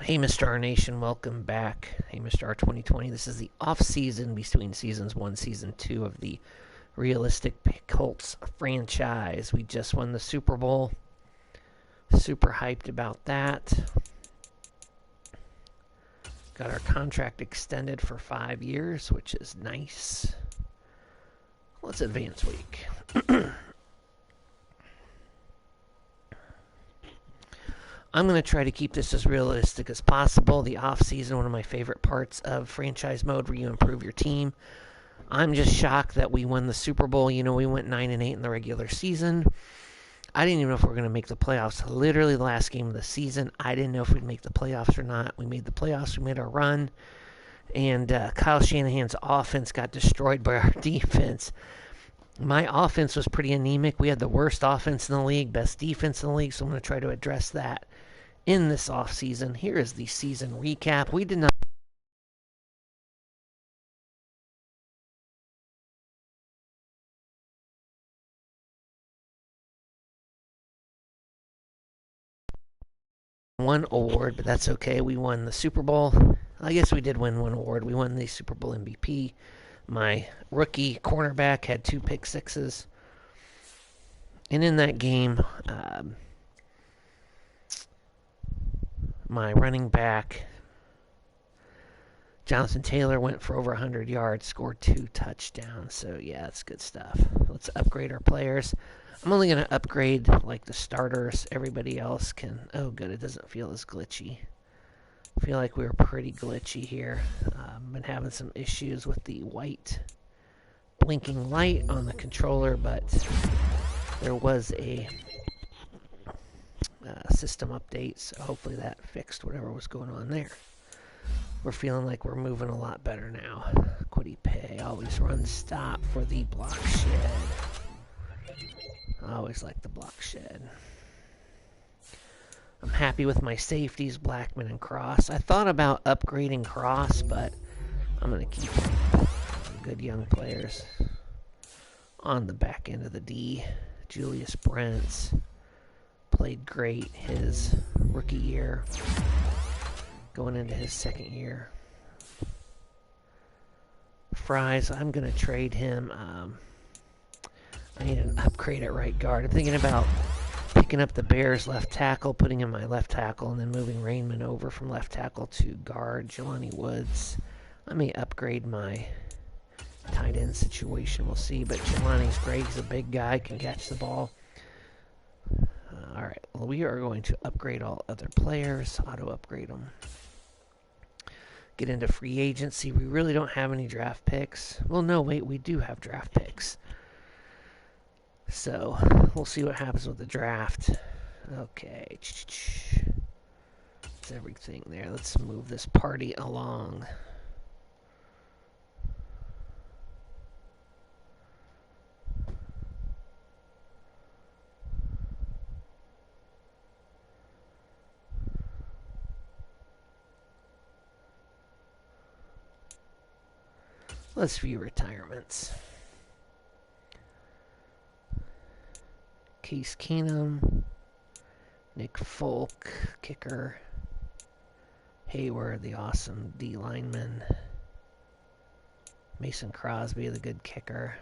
Hey, Mr. R Nation, welcome back. Hey, Mr. R 2020. This is the off season between seasons 1, season 2 of the realistic Colts franchise. We just won the Super Bowl. Super hyped about that. Got our contract extended for 5 years, which is nice. Let's advance week. I'm going to try to keep this as realistic as possible. The off-season, one of my favorite parts of franchise mode where you improve your team. I'm just shocked that we won the Super Bowl. You know, we went 9-8 in the regular season. I didn't even know if we were going to make the playoffs. Literally the last game of the season, I didn't know if we'd make the playoffs or not. We made the playoffs. We made our run. And Kyle Shanahan's offense got destroyed by our defense. My offense was pretty anemic. We had the worst offense in the league, best defense in the league, so I'm going to try to address that in this offseason. Here is the season recap. We did not win one award, but that's okay. We won the Super Bowl. I guess we did win one award. We won the Super Bowl MVP. My rookie cornerback had 2 pick sixes. And in that game, my running back, Jonathan Taylor, went for over 100 yards, scored 2 touchdowns. So, yeah, that's good stuff. Let's upgrade our players. I'm only going to upgrade, like, the starters. Everybody else can... Oh, good. It doesn't feel as glitchy. I feel like we were pretty glitchy here. Been having some issues with the white blinking light on the controller, but there was a system update, so hopefully that fixed whatever was going on there. We're feeling like we're moving a lot better now. Quiddy pay, always run stop for the block shed. I always like the block shed. I'm happy with my safeties, Blackman and Cross. I thought about upgrading Cross, but I'm going to keep good young players on the back end of the D. Julius Brents played great his rookie year, going into his second year. Fries, I'm going to trade him. I need an upgrade at right guard. I'm thinking about picking up the Bears left tackle, putting in my left tackle, and then moving Rainman over from left tackle to guard. Jelani Woods. I may upgrade my tight end situation. We'll see. But Jelani's great. He's a big guy, can catch the ball. All right. Well, we are going to upgrade all other players. Auto upgrade them. Get into free agency. We really don't have any draft picks. Well, no, wait. We do have draft picks. So, we'll see what happens with the draft. Okay. That's everything there. Let's move this party along. Let's view retirements. Case Keenum, Nick Folk, kicker. Hayward, the awesome D lineman. Mason Crosby, the good kicker.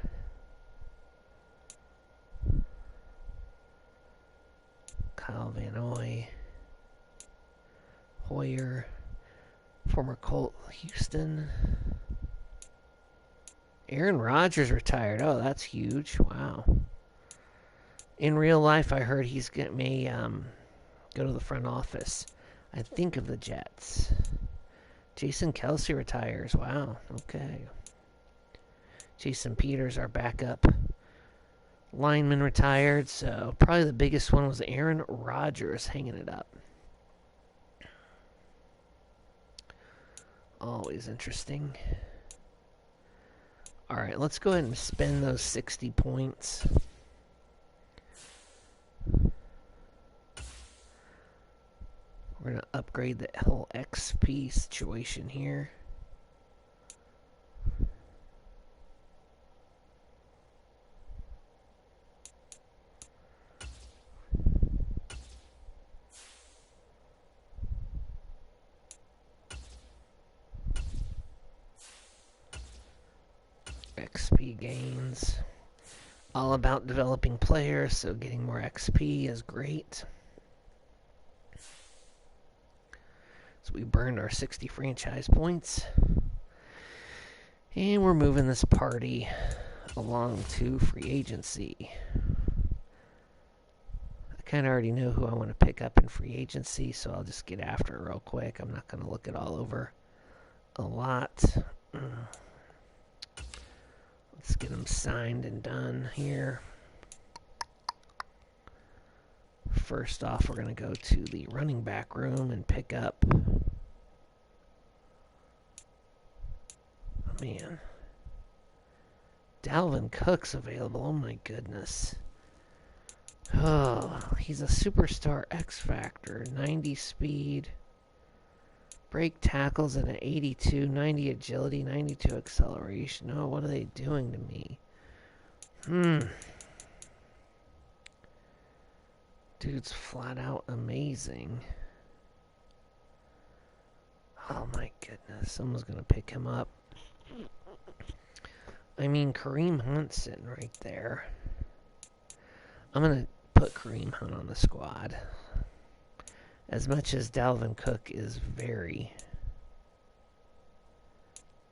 Kyle Van Noy. Hoyer, former Colt Houston. Aaron Rodgers retired. Oh, that's huge. Wow. In real life, I heard may go to the front office. I think of the Jets. Jason Kelsey retires. Wow. Okay. Jason Peters, our backup lineman, retired. So probably the biggest one was Aaron Rodgers hanging it up. Always interesting. All right, let's go ahead and spend those 60 points. We're going to upgrade the whole XP situation here. XP gains. All about developing players, so getting more XP is great. So we burned our 60 franchise points. And we're moving this party along to free agency. I kind of already know who I want to pick up in free agency, so I'll just get after it real quick. I'm not going to look it all over a lot. Let's get them signed and done here. First off, we're going to go to the running back room and pick up... Oh, man. Dalvin Cook's available. Oh, my goodness. Oh, he's a superstar X Factor. 90 speed. Break tackles at an 82. 90 agility. 92 acceleration. Oh, what are they doing to me? Dude's flat out amazing. Oh my goodness. Someone's going to pick him up. I mean, Kareem Hunt's sitting right there. I'm going to put Kareem Hunt on the squad. As much as Dalvin Cook is very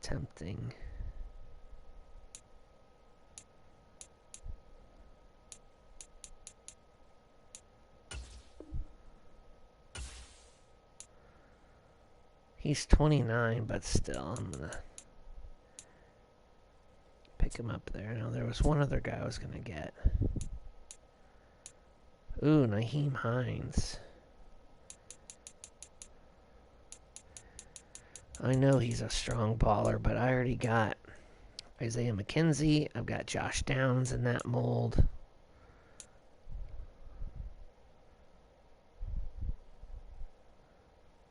tempting. He's 29, but still, I'm going to pick him up there. Now, there was one other guy I was going to get. Ooh, Naheem Hines. I know he's a strong baller, but I already got Isaiah McKenzie. I've got Josh Downs in that mold.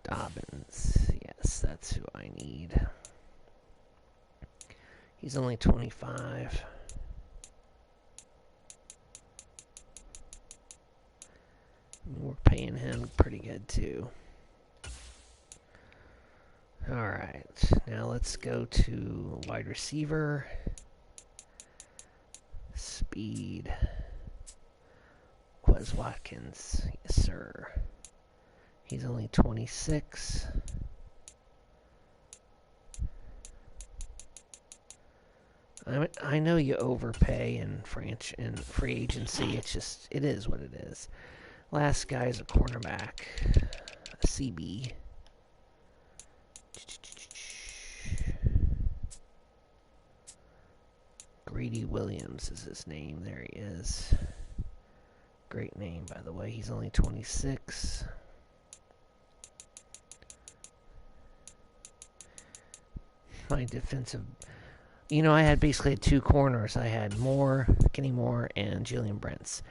Dobbins. Yes, that's who I need. He's only 25. We're paying him pretty good, too. Alright, now let's go to wide receiver. Speed. Quez Watkins. Yes, sir. He's only 26. I know you overpay in free agency. It's just, it is what it is. Last guy's a cornerback. A CB. Greedy Williams is his name. There he is. Great name, by the way. He's only 26. My defensive... You know, I had basically two corners. I had Kenny Moore, and Julian Brents.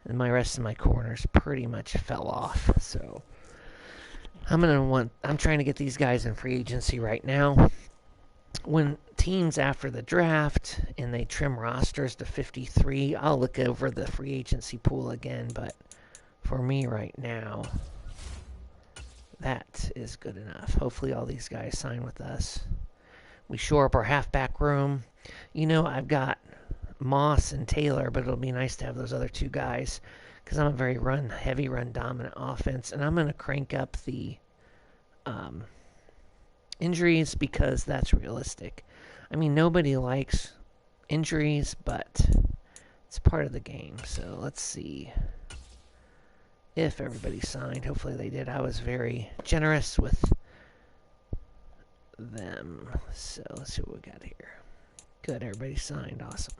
And my rest of my corners pretty much fell off. So I'm trying to get these guys in free agency right now. When teams after the draft and they trim rosters to 53, I'll look over the free agency pool again. But for me right now, that is good enough. Hopefully all these guys sign with us. We shore up our halfback room. You know, I've got Moss and Taylor, but it'll be nice to have those other two guys because I'm a very heavy run dominant offense, and I'm going to crank up the injuries because that's realistic. I mean, nobody likes injuries, but it's part of the game. So let's see if everybody signed. Hopefully they did. I was very generous with them. So let's see what we got here. Good, everybody signed. Awesome.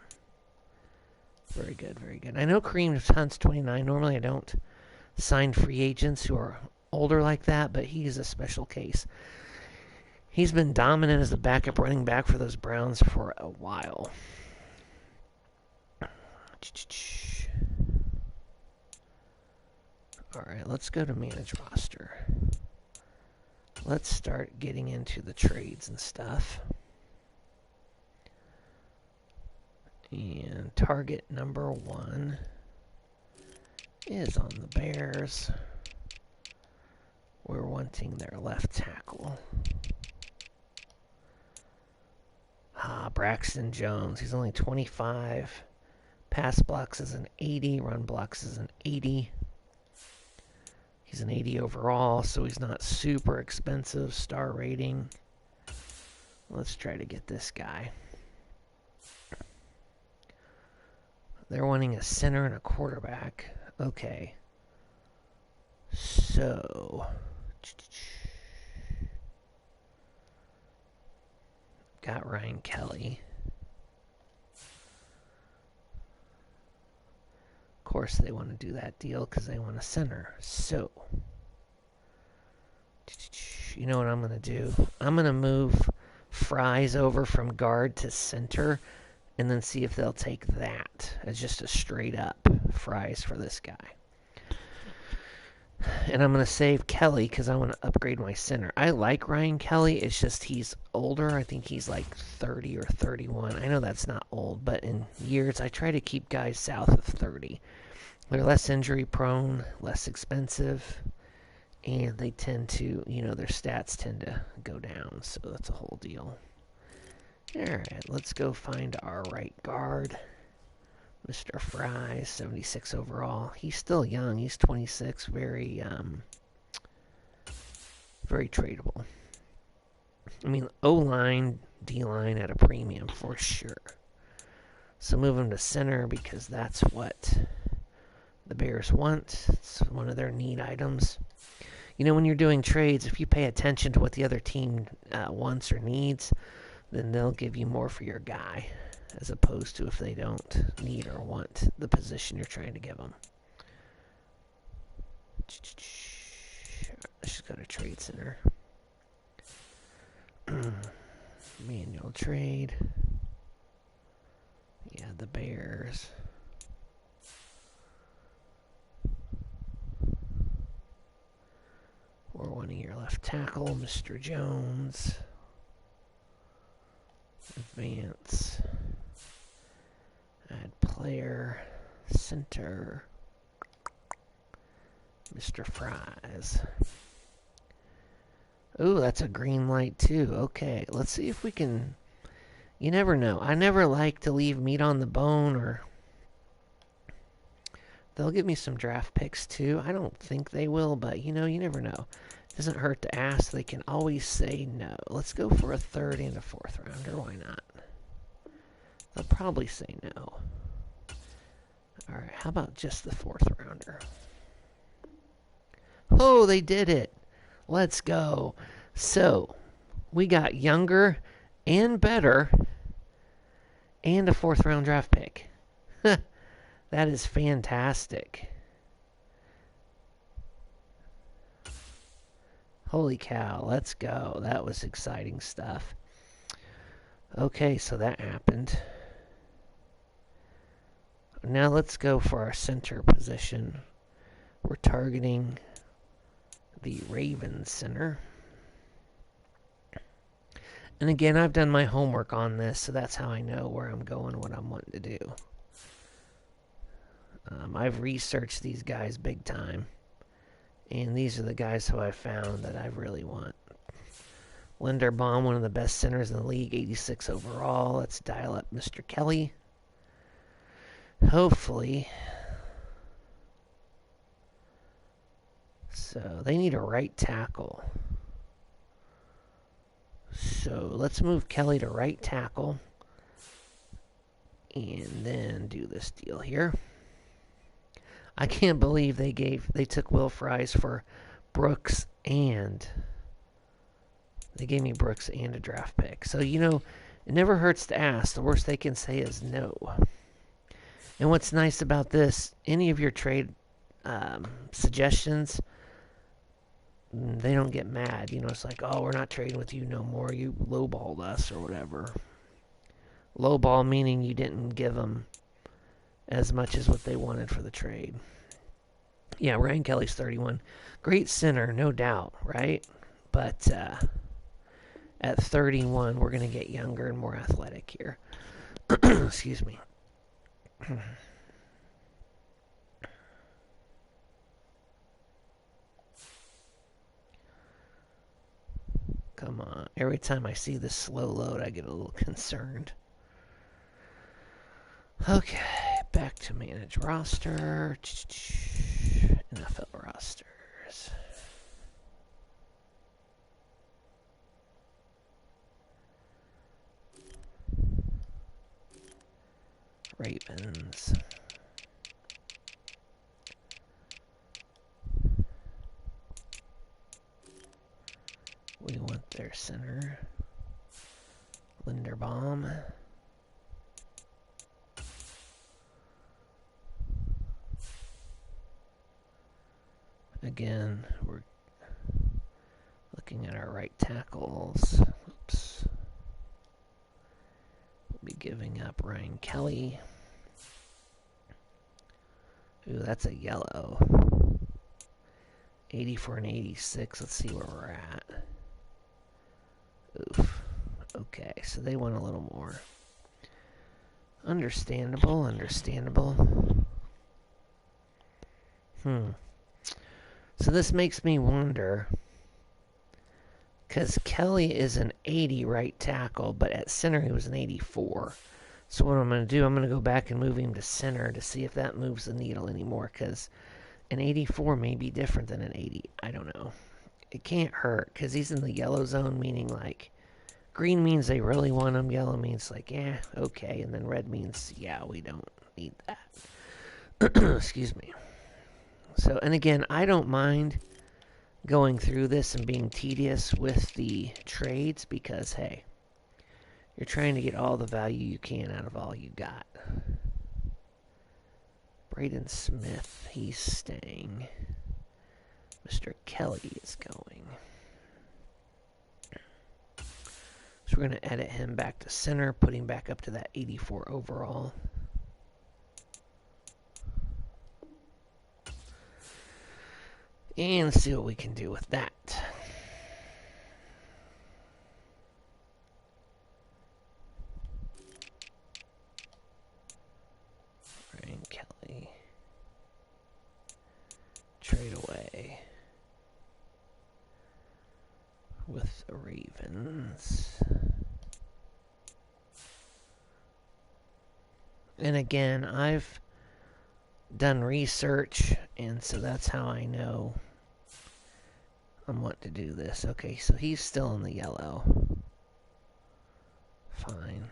Very good, very good. I know Kareem Hunt's 29. Normally I don't sign free agents who are older like that, but he's a special case. He's been dominant as a backup running back for those Browns for a while. Alright, let's go to manage roster. Let's start getting into the trades and stuff. And target number 1 is on the Bears. We're wanting their left tackle. Braxton Jones. He's only 25. Pass blocks is an 80. Run blocks is an 80. He's an 80 overall, so he's not super expensive. Star rating. Let's try to get this guy. They're wanting a center and a quarterback. Okay. So, got Ryan Kelly. Of course, they want to do that deal because they want a center. So, you know what I'm going to do? I'm going to move Fries over from guard to center and then see if they'll take that as just a straight up Fries for this guy. And I'm going to save Kelly because I want to upgrade my center. I like Ryan Kelly. It's just he's older. I think he's like 30 or 31. I know that's not old, but in years, I try to keep guys south of 30. They're less injury prone, less expensive, and they tend to, their stats tend to go down. So that's a whole deal. All right, let's go find our right guard. Mr. Fry, 76 overall. He's still young. He's 26. Very tradable. I mean, O-line, D-line at a premium for sure. So move him to center because that's what the Bears want. It's one of their need items. When you're doing trades, if you pay attention to what the other team wants or needs, then they'll give you more for your guy, as opposed to if they don't need or want the position you're trying to give them. Let's just go to Trade Center. Manual trade. Yeah, the Bears. Or one of your left tackle, Mr. Jones. Advance. Add player. Center. Mr. Fries. Ooh, that's a green light too. Okay, let's see if we can... You never know. I never like to leave meat on the bone, or... They'll give me some draft picks too. I don't think they will, but you never know. It doesn't hurt to ask. They can always say no. Let's go for a third and a fourth rounder. Why not? They'll probably say no. Alright, how about just the fourth rounder? Oh, they did it. Let's go. So, we got younger and better and a fourth round draft pick. That is fantastic. Holy cow, let's go. That was exciting stuff. Okay, so that happened. Now let's go for our center position. We're targeting the Ravens center. And again, I've done my homework on this, so that's how I know where I'm going, what I'm wanting to do. I've researched these guys big time. And these are the guys who I found that I really want. Linderbaum, one of the best centers in the league, 86 overall. Let's dial up Mr. Kelly. Hopefully. So, they need a right tackle. So, let's move Kelly to right tackle. And then do this deal here. I can't believe they took Will Fries for Brooks, and they gave me Brooks and a draft pick. So, it never hurts to ask. The worst they can say is no. And what's nice about this, any of your trade suggestions, they don't get mad. It's like, oh, we're not trading with you no more. You lowballed us or whatever. Lowball meaning you didn't give them as much as what they wanted for the trade. Yeah, Ryan Kelly's 31. Great center, no doubt, right? But at 31, we're going to get younger and more athletic here. Excuse me. Come on. Every time I see this slow load, I get a little concerned. Okay, back to manage roster. NFL rosters. Ravens. We want their center. Linderbaum. Again, we're looking at our right tackles. Oops. We'll be giving up Ryan Kelly. Ooh, that's a yellow. 84 and 86. Let's see where we're at. Oof. Okay, so they want a little more. Understandable, understandable. So this makes me wonder, because Kelly is an 80 right tackle, but at center he was an 84. So what I'm going to do, I'm going to go back and move him to center to see if that moves the needle anymore, because an 84 may be different than an 80. I don't know. It can't hurt, because he's in the yellow zone, meaning like green means they really want him, yellow means like, yeah, okay, and then red means, yeah, we don't need that. Excuse me. So, and again, I don't mind going through this and being tedious with the trades because, hey, you're trying to get all the value you can out of all you got. Braden Smith, he's staying. Mr. Kelly is going. So we're going to edit him back to center, put him back up to that 84 overall. And see what we can do with that. Ryan Kelly. Trade away with the Ravens. And again, I've done research, and so that's how I know I want to do this. Okay, so he's still in the yellow. Fine.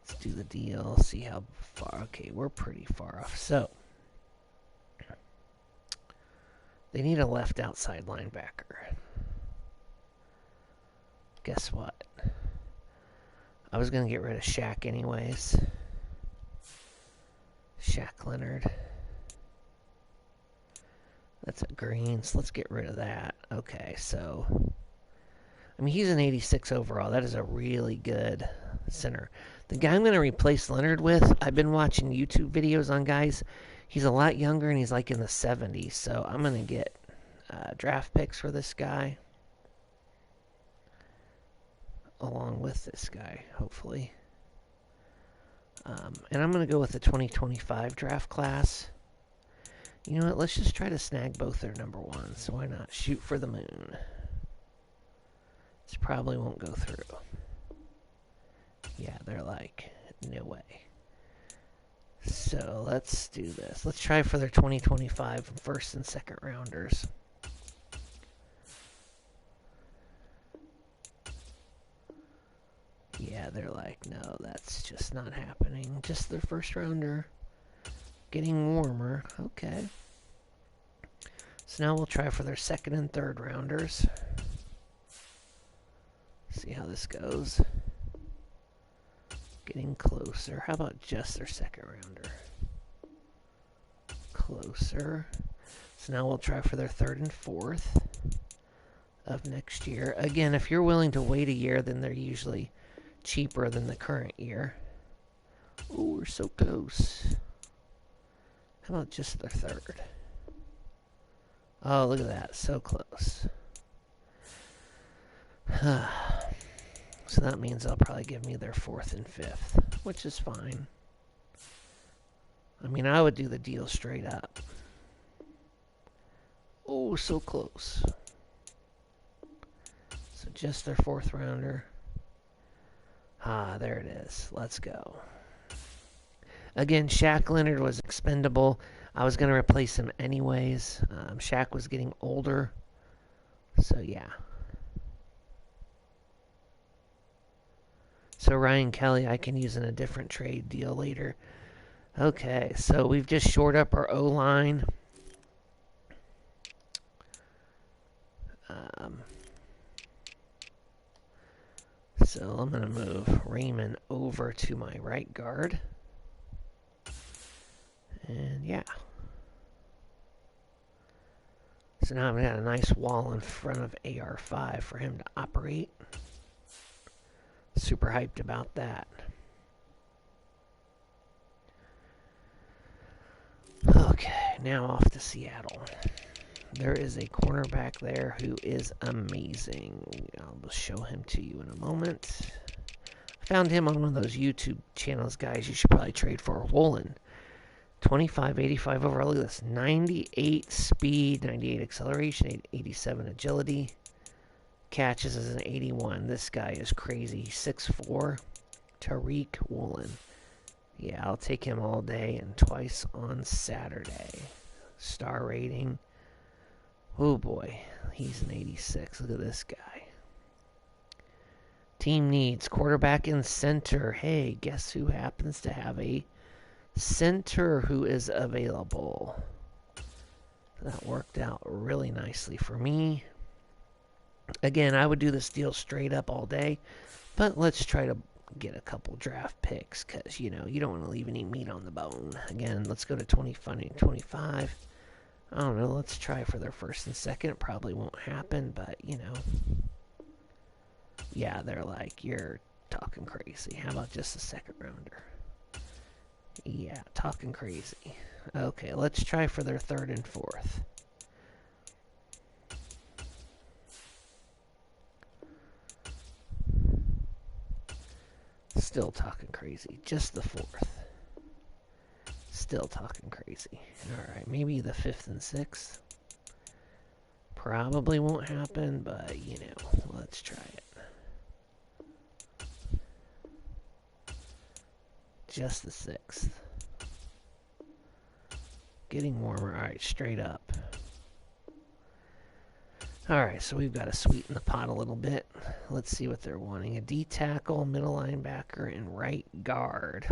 Let's do the deal, see how far. Okay, we're pretty far off. So, they need a left outside linebacker. Guess what? I was going to get rid of Shaq anyways. Shaq Leonard. That's a green, so let's get rid of that. Okay, so, I mean, he's an 86 overall. That is a really good center. The guy I'm going to replace Leonard with, I've been watching YouTube videos on guys. He's a lot younger, and he's like in the 70s, so I'm going to get draft picks for this guy. Along with this guy, hopefully. And I'm going to go with the 2025 draft class. You know what? Let's just try to snag both their number ones. So why not shoot for the moon? This probably won't go through. Yeah, they're like, no way. So let's do this. Let's try for their 2025 first and second rounders. Yeah, they're like, no, that's just not happening. Just their first rounder. Getting warmer. Okay. So now we'll try for their second and third rounders. See how this goes. Getting closer. How about just their second rounder? Closer. So now we'll try for their third and fourth of next year. Again, if you're willing to wait a year, then they're usually cheaper than the current year. Ooh, we're so close. How about just their third? Oh, look at that. So close. So that means they'll probably give me their fourth and fifth, which is fine. I mean, I would do the deal straight up. Oh, so close. So just their fourth rounder. Ah, there it is. Let's go. Again, Shaq Leonard was expendable. I was going to replace him anyways. Shaq was getting older. So, yeah. So, Ryan Kelly, I can use in a different trade deal later. Okay, so we've just shored up our O-line. So I'm going to move Raymond over to my right guard. And yeah. So now I've got a nice wall in front of AR5 for him to operate. Super hyped about that. Okay, now off to Seattle. There is a cornerback there who is amazing. I'll show him to you in a moment. I found him on one of those YouTube channels, guys. You should probably trade for Woolen. 25, 85 overall. Look at this. 98 speed, 98 acceleration, 87 agility. Catches as an 81. This guy is crazy. 6'4". Tariq Woolen. Yeah, I'll take him all day and twice on Saturday. Star rating. Oh boy, he's an 86. Look at this guy. Team needs quarterback and center. Hey, guess who happens to have a center who is available? That worked out really nicely for me. Again, I would do this deal straight up all day, but let's try to get a couple draft picks because, you know, you don't want to leave any meat on the bone. Again, let's go to 25. I don't know, let's try for their first and second. It probably won't happen, but, you know. Yeah, they're like, you're talking crazy. How about just a second rounder? Yeah, talking crazy. Okay, let's try for their third and fourth. Still talking crazy. Just the fourth. Still talking crazy. Alright, maybe the fifth and sixth. Probably won't happen, but, you know, let's try it. Just the sixth. Getting warmer. Alright, straight up. Alright, so we've got to sweeten the pot a little bit. Let's see what they're wanting. A D tackle, middle linebacker, and right guard.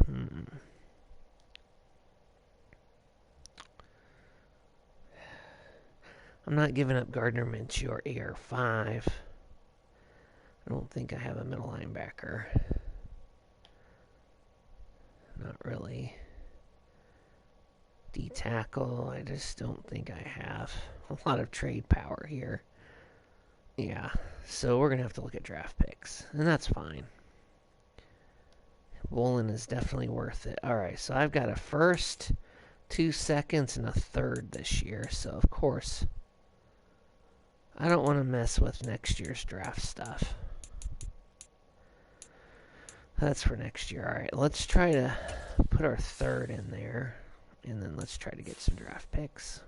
I'm not giving up Gardner Minshew or AR5. I don't think I have a middle linebacker. Not really. D tackle, I just don't think I have a lot of trade power here. Yeah, so we're going to have to look at draft picks, and that's fine. Woolen is definitely worth it. Alright, so I've got a first, 2 seconds, and a third this year, so of course I don't want to mess with next year's draft stuff. That's for next year. Alright, let's try to put our third in there, and then let's try to get some draft picks.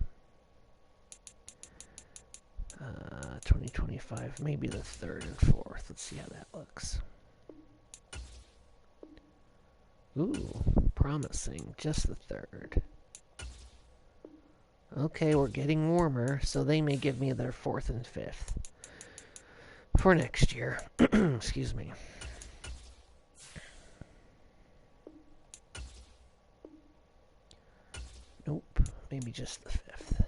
2025, maybe the third and fourth. Let's see how that looks. Ooh, promising. Just the third. Okay, we're getting warmer, so they may give me their fourth and fifth for next year. Excuse me. Nope, maybe just the fifth.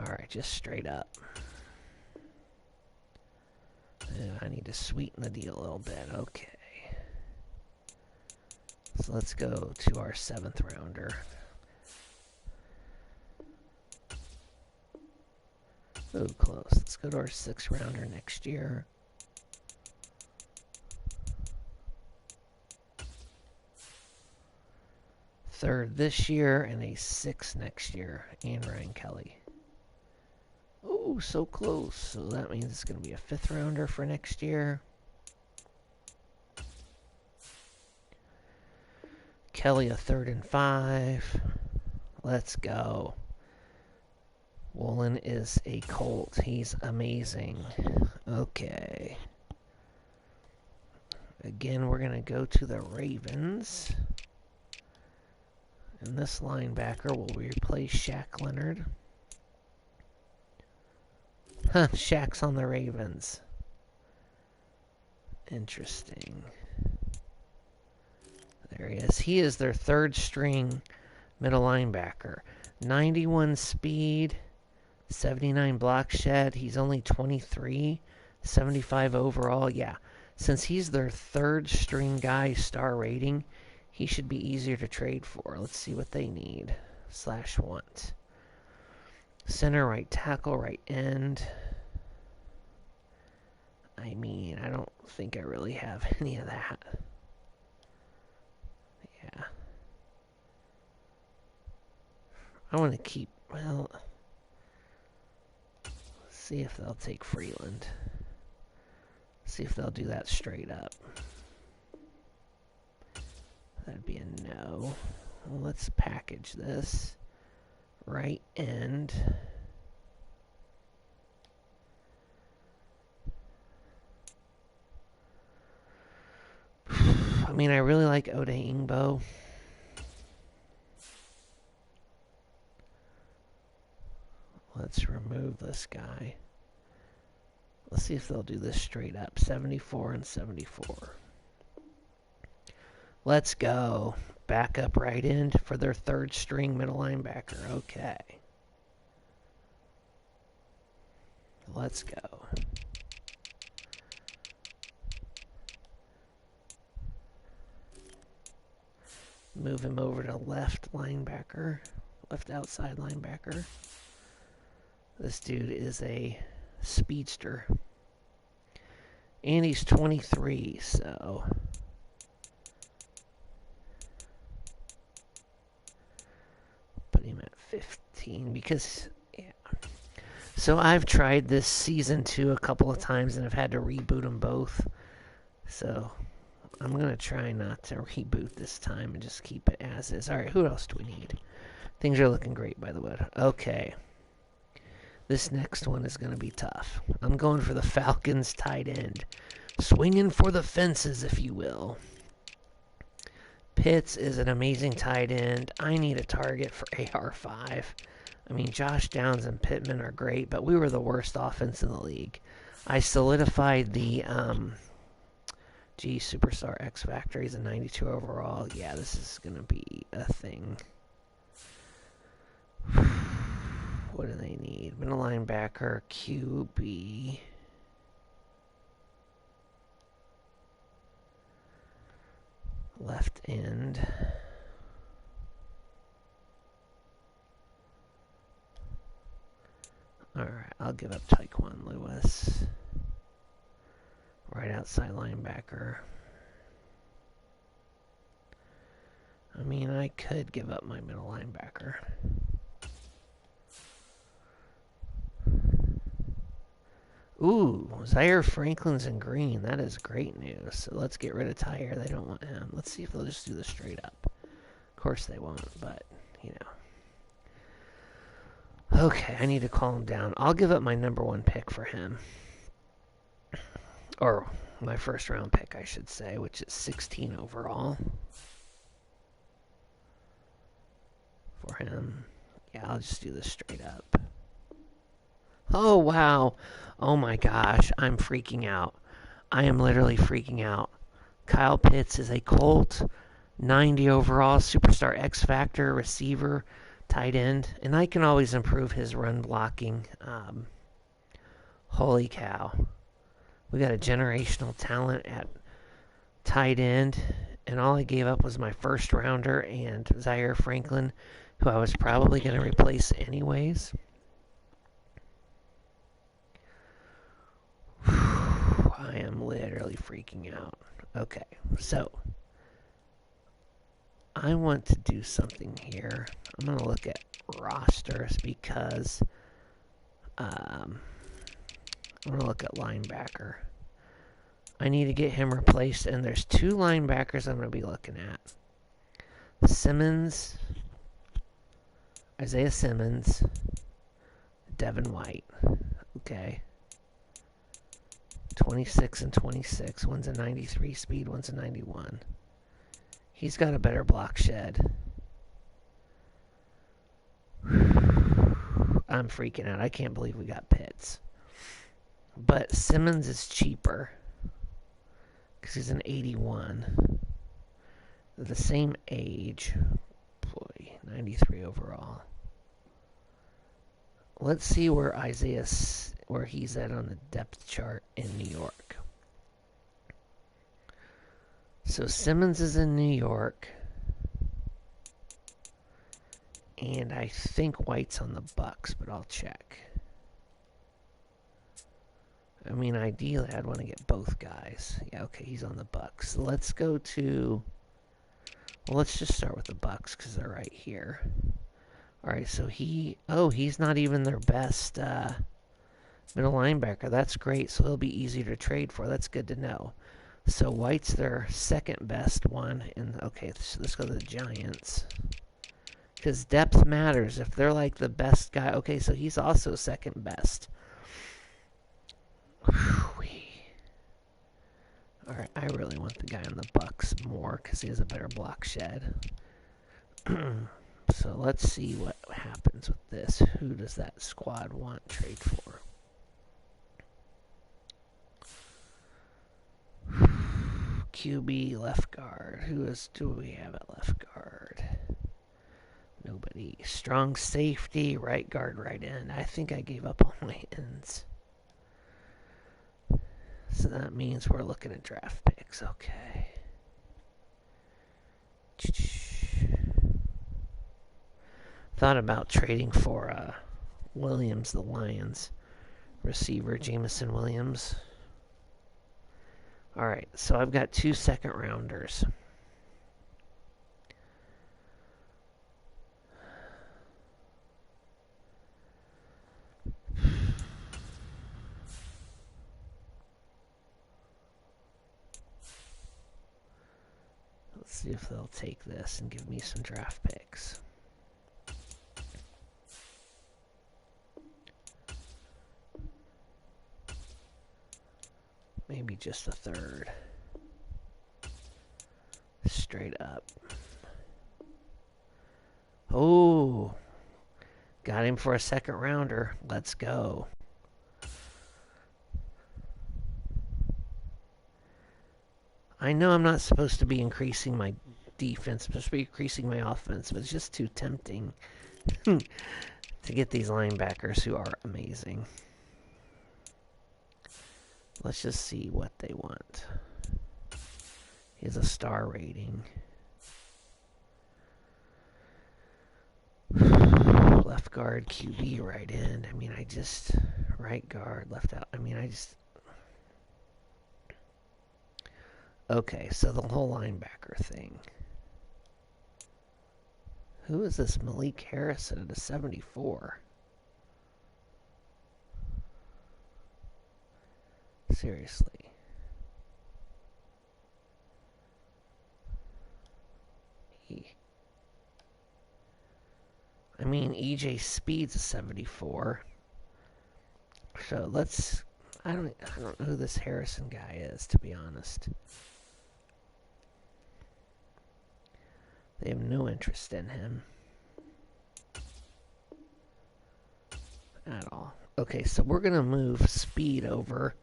Alright, just straight up. I need to sweeten the deal a little bit. Okay. So let's go to our 7th rounder. Oh, close. Let's go to our 6th rounder next year. Third this year and a 6th next year. And Ryan Kelly. Oh, so close. So that means it's going to be a 5th rounder for next year. Kelly a 3rd and 5. Let's go. Woolen is a Colt. He's amazing. Okay. Again, we're going to go to the Ravens. And this linebacker will replace Shaq Leonard. Huh, Shaq's on the Ravens. Interesting. There he is. He is their third string middle linebacker. 91 speed, 79 block shed. He's only 23, 75 overall. Yeah, since he's their third string guy star rating, he should be easier to trade for. Let's see what they need / want. Center, right tackle, right end. I mean, I don't think I really have any of that. Yeah. I want to keep, well, let's see if they'll take Freeland. See if they'll do that straight up. That'd be a no. Well, let's package this. Right end. I mean, I really like Ode Ingbo. Let's remove this guy. Let's see if they'll do this straight up. 74 and 74. Let's go. Backup right end for their third string middle linebacker. Okay. Let's go. Move him over to left linebacker. Left outside linebacker. This dude is a speedster. And he's 23, so... put him at 15 because, yeah. So I've tried this season 2 a couple of times and I've had to reboot them both. So I'm going to try not to reboot this time and just keep it as is. Alright, who else do we need? Things are looking great, by the way. Okay. This next one is going to be tough. I'm going for the Falcons tight end. Swinging for the fences, if you will. Pitts is an amazing tight end. I need a target for AR5. I mean, Josh Downs and Pittman are great, but we were the worst offense in the league. I solidified the Superstar X Factor. He's a 92 overall. Yeah, this is going to be a thing. What do they need? Middle linebacker, QB. Left end. Alright, I'll give up Tyquan Lewis. Right outside linebacker. I mean, I could give up my middle linebacker. Ooh, Zaire Franklin's in green. That is great news. So let's get rid of Tyre. They don't want him. Let's see if they'll just do this straight up. Of course they won't, but, you know. Okay, I need to call him down. I'll give up my number 1 pick for him. Or my first round pick, I should say, which is 16 overall. For him. Yeah, I'll just do this straight up. Oh, wow. Oh, my gosh. I'm freaking out. I am literally freaking out. Kyle Pitts is a Colt, 90 overall, Superstar X Factor, receiver, tight end. And I can always improve his run blocking. Holy cow. We got a generational talent at tight end. And all I gave up was my first rounder and Zaire Franklin, who I was probably going to replace anyways. I am literally freaking out. Okay, so I want to do something here. I'm going to look at rosters because I'm going to look at linebacker. I need to get him replaced, and there's 2 linebackers I'm going to be looking at. Simmons, Isaiah Simmons, Devin White. Okay. 26 and 26. One's a 93 speed, one's a 91. He's got a better block shed. I'm freaking out. I can't believe we got Pitts. But Simmons is cheaper because he's an 81. They're the same age. Boy, 93 overall. Let's see where where he's at on the depth chart in New York. So Simmons is in New York. And I think White's on the Bucks, but I'll check. I mean, ideally, I'd want to get both guys. Yeah, okay, he's on the Bucks. Let's go to... Well, let's just start with the Bucks because they're right here. All right, so he's not even their best middle linebacker. That's great, so he'll be easy to trade for. That's good to know. So White's their second best one. And okay, so let's go to the Giants. Because depth matters. If they're like the best guy... Okay, so he's also second best. Alright, I really want the guy on the Bucks more because he has a better block shed. So let's see what happens with this. Who does that squad want trade for? QB, left guard. Do we have at left guard? Nobody. Strong safety, right guard, right end. I think I gave up on my ends. So that means we're looking at draft picks. Okay. Thought about trading for Williams, the Lions receiver, Jameson Williams. Alright, so I've got 2 second rounders. Let's see if they'll take this and give me some draft picks. Maybe just a third. Straight up. Oh, got him for a second rounder. Let's go. I know I'm not supposed to be increasing my defense, I'm supposed to be increasing my offense, but it's just too tempting to get these linebackers who are amazing. Let's just see what they want. He has a star rating. Left guard, QB, right end. I mean, right guard, left out. Okay, so the whole linebacker thing. Who is this Malik Harrison at a 74? Seriously. I mean, EJ Speed's a 74. So I don't know who this Harrison guy is, to be honest. They have no interest in him at all. Okay, so we're going to move Speed over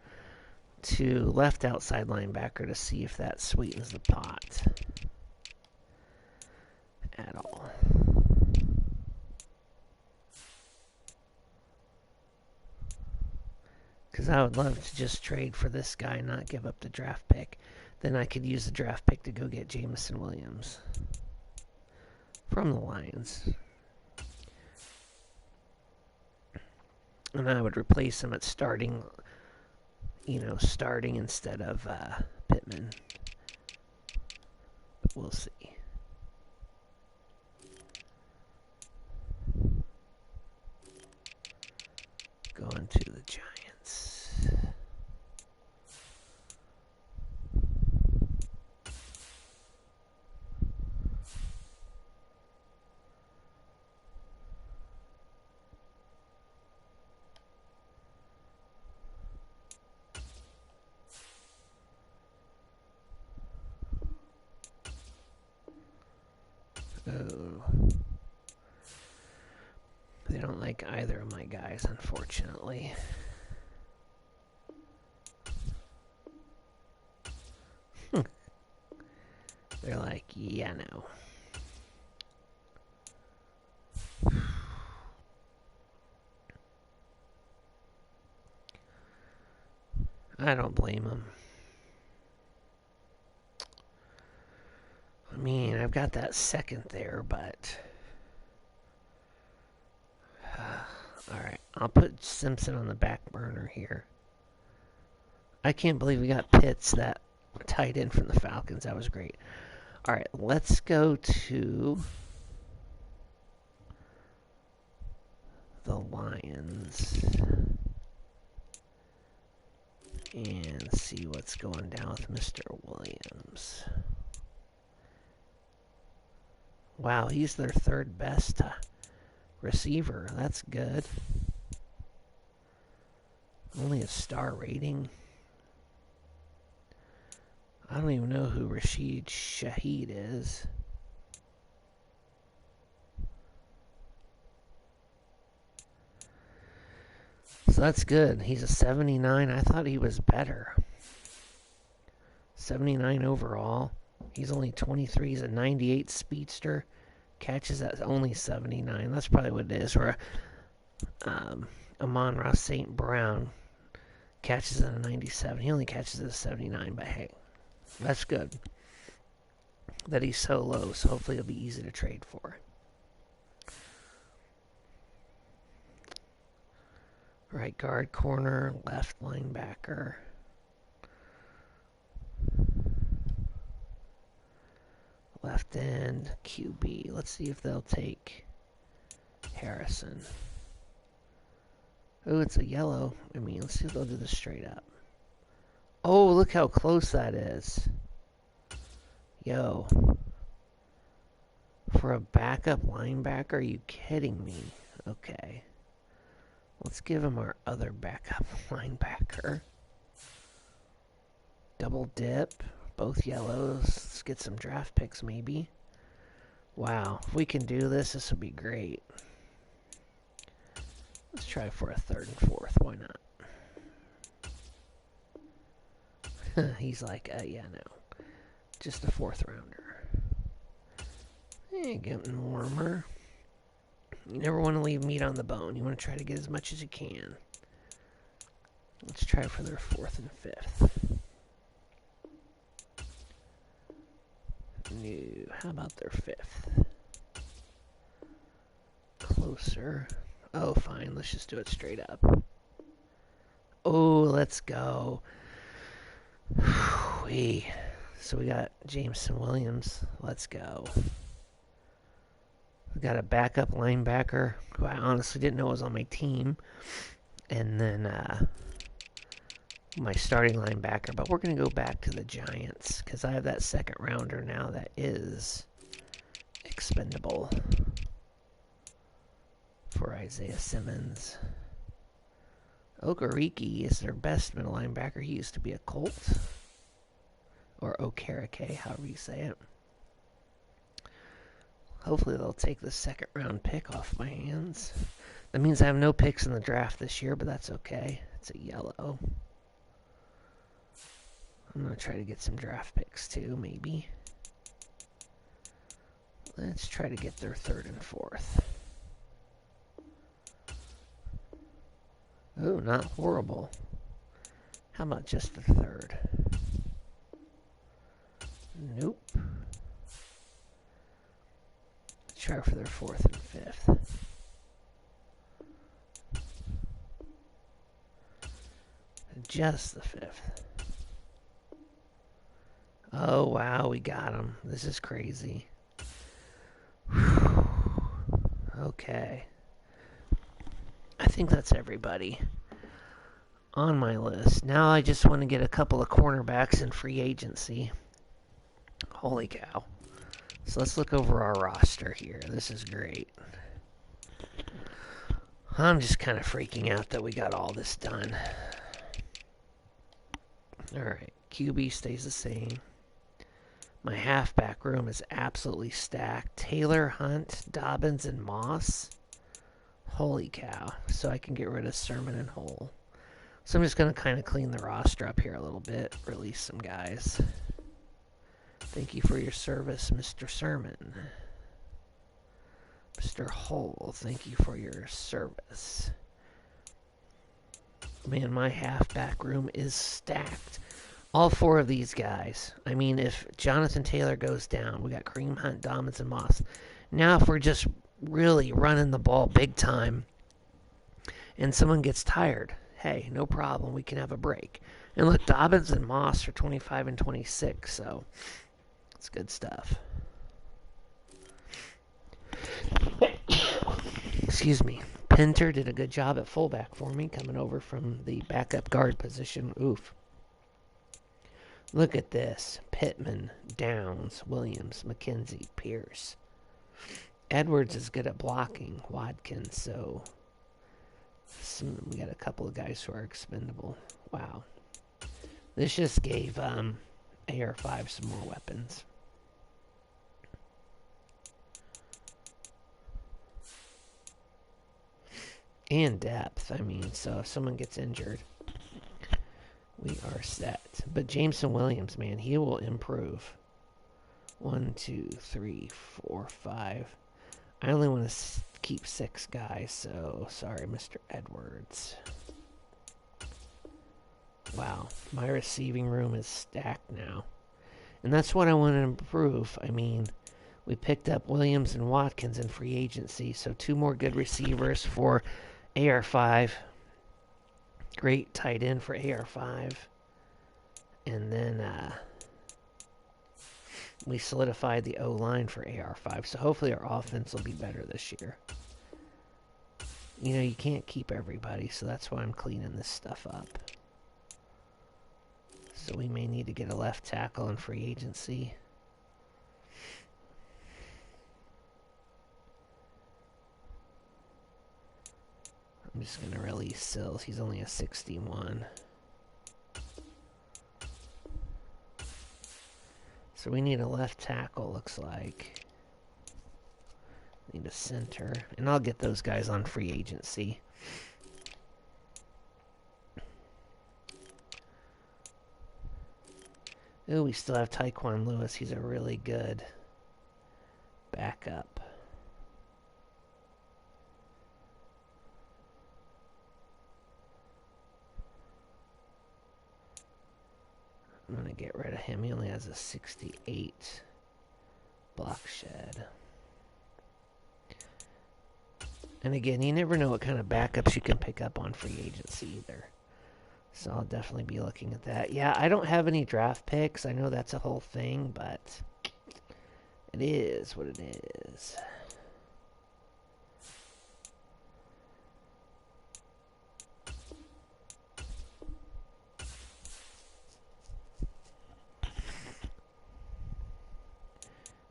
to left outside linebacker to see if that sweetens the pot at all. Because I would love to just trade for this guy and not give up the draft pick. Then I could use the draft pick to go get Jameson Williams from the Lions. And I would replace him at starting instead of Pittman. But we'll see. Going to the Giants. Oh. They don't like either of my guys, unfortunately. They're like, yeah, no. I don't blame them. I mean, I've got that second there, but... Alright, I'll put Simpson on the back burner here. I can't believe we got Pitts, that tight end from the Falcons. That was great. Alright, let's go to the Lions and see what's going down with Mr. Williams. Wow, he's their third best receiver. That's good. Only a star rating. I don't even know who Rashid Shaheed is. So that's good. He's a 79. I thought he was better. 79 overall. He's only 23. He's a 98 speedster. Catches at only 79. That's probably what it is. Or Amon-Ra St. Brown catches at a 97. He only catches at a 79, but hey, that's good that he's so low, so hopefully it'll be easy to trade for. Right guard, corner, left linebacker. Left end, QB. Let's see if they'll take Harrison. Oh, it's a yellow. I mean, let's see if they'll do this straight up. Oh, look how close that is. Yo. For a backup linebacker? Are you kidding me? Okay. Let's give him our other backup linebacker. Double dip. Both yellows. Let's get some draft picks, maybe. Wow. If we can do this, this would be great. Let's try for a third and fourth. Why not? He's like, yeah, no. Just a fourth rounder. Getting warmer. You never want to leave meat on the bone. You want to try to get as much as you can. Let's try for their fourth and fifth. No, how about their fifth? Closer. Oh, fine. Let's just do it straight up. Oh, let's go. So we got Jameson Williams. Let's go. We got a backup linebacker who I honestly didn't know was on my team. And then my starting linebacker. But we're going to go back to the Giants because I have that second rounder now that is expendable for Isaiah Simmons. Okereke is their best middle linebacker. He used to be a Colt. Or Okereke, however you say it. Hopefully they'll take the second round pick off my hands. That means I have no picks in the draft this year, but that's okay. It's a yellow. I'm going to try to get some draft picks too, maybe. Let's try to get their third and fourth. Oh, not horrible. How about just the third? Nope. Let's try for their fourth and fifth. Just the fifth. Oh, wow, we got him. This is crazy. Whew. Okay. I think that's everybody on my list. Now I just want to get a couple of cornerbacks in free agency. Holy cow. So let's look over our roster here. This is great. I'm just kind of freaking out that we got all this done. Alright, QB stays the same. My halfback room is absolutely stacked. Taylor, Hunt, Dobbins, and Moss. Holy cow. So I can get rid of Sermon and Hole. So I'm just going to kind of clean the roster up here a little bit. Release some guys. Thank you for your service, Mr. Sermon. Mr. Hole, thank you for your service. Man, my halfback room is stacked. All four of these guys. I mean, if Jonathan Taylor goes down, we got Kareem Hunt, Dobbins, and Moss. Now, if we're just really running the ball big time and someone gets tired, hey, no problem. We can have a break. And look, Dobbins and Moss are 25 and 26, so it's good stuff. Excuse me. Pinter did a good job at fullback for me, coming over from the backup guard position. Oof. Look at this. Pittman, Downs, Williams, McKenzie, Pierce. Edwards is good at blocking. Watkins, so we got a couple of guys who are expendable. Wow. This just gave AR5 some more weapons. And depth. I mean, so if someone gets injured, we are set. But Jameson Williams, man, he will improve. 1, 2, 3, 4, 5. I only want to keep 6 guys, so sorry, Mr. Edwards. Wow, my receiving room is stacked now. And that's what I want to improve. I mean, we picked up Williams and Watkins in free agency, so 2 more good receivers for AR5. Great tight end for AR5. And then we solidified the O-line for AR5. So hopefully our offense will be better this year. You know, you can't keep everybody, so that's why I'm cleaning this stuff up. So we may need to get a left tackle in free agency. I'm just going to release Sills. He's only a 61. So we need a left tackle, looks like. Need a center. And I'll get those guys on free agency. Ooh, we still have Tyquan Lewis. He's a really good backup. I'm going to get rid of him. He only has a 68 block shed. And again, you never know what kind of backups you can pick up on free agency either. So I'll definitely be looking at that. Yeah, I don't have any draft picks. I know that's a whole thing, but it is what it is.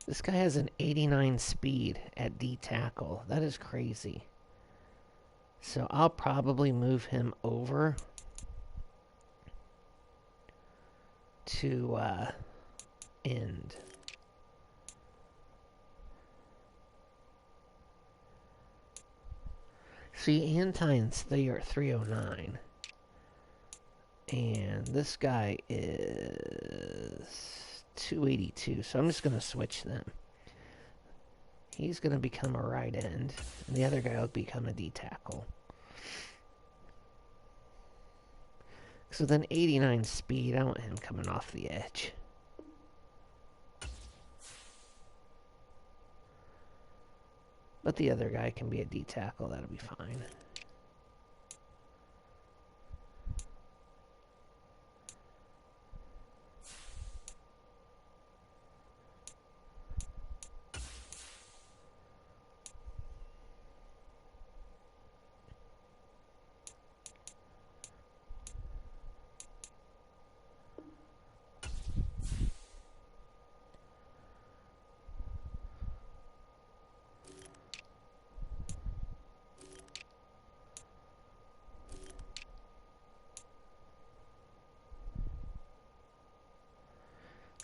This guy has an 89 speed at D tackle. That is crazy. So I'll probably move him over to end. See, Antine's 309. And this guy is 282. So I'm just going to switch them. He's going to become a right end. And the other guy will become a D tackle. So then 89 speed, I want him coming off the edge. But the other guy can be a D tackle, that'll be fine.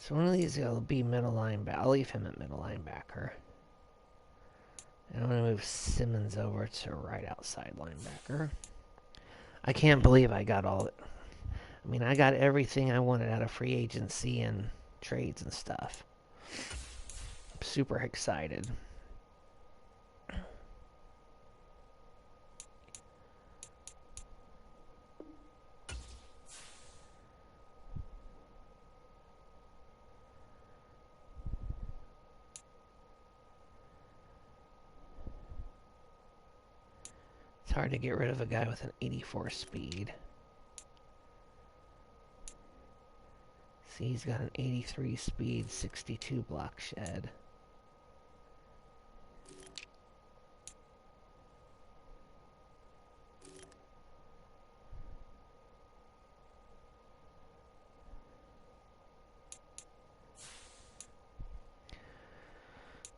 So one of these will be middle linebacker. I'll leave him at middle linebacker. And I'm going to move Simmons over to right outside linebacker. I can't believe I got all it. I mean, I got everything I wanted out of free agency and trades and stuff. I'm super excited. It's hard to get rid of a guy with an 84 speed. See, he's got an 83 speed, 62 block shed.